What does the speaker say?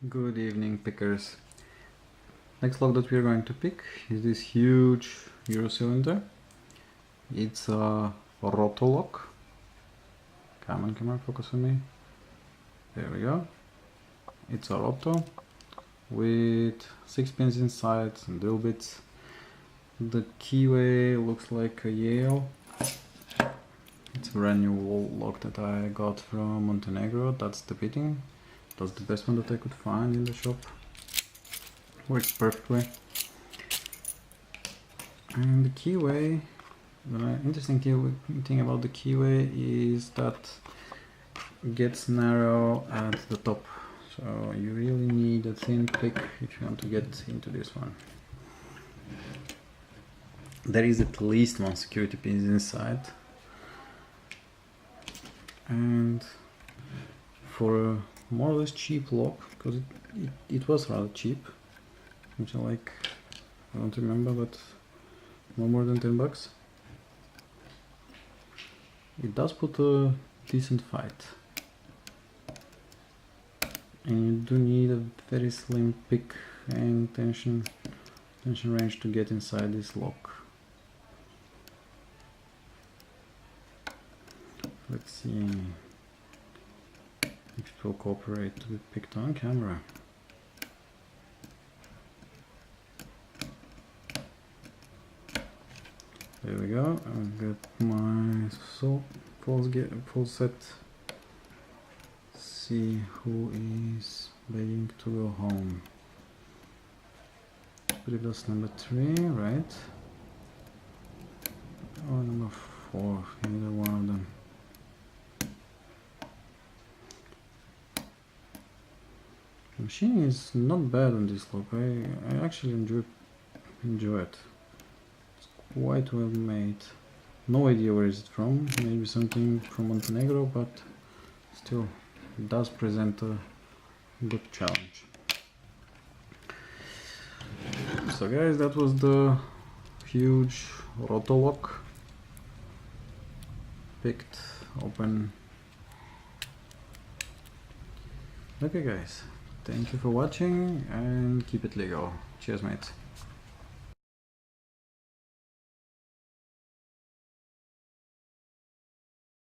Good evening, pickers. Next lock that we are going to pick is this huge Euro cylinder. It's a ROTO lock. Come on, focus on me. There we go. It's a ROTO with 6 pins inside and drill bits. The keyway looks like a Yale. It's a brand new wall lock that I got from Montenegro. That's the fitting. That's the best one that I could find in the shop. Works perfectly. And the keyway, the interesting thing about the keyway is that it gets narrow at the top. So you really need a thin pick if you want to get into this one. There is at least one security pin inside. And for a more or less cheap lock, because it was rather cheap, which I don't remember, but no more than 10 bucks. It does put a decent fight. And you do need a very slim pick and tension range to get inside this lock. Let's see if it will cooperate to be picked on camera. There we go. I've got my full set. See who is begging to go home. I believe that's number 3, right? Or number 4, either one of them. The machine is not bad on this lock. I actually enjoy it. It's quite well made. No idea where is it from. Maybe something from Montenegro, but still it does present a good challenge. So guys, that was the huge ROTO lock. Picked, open. Okay guys. Thank you for watching and keep it legal. Cheers, mates.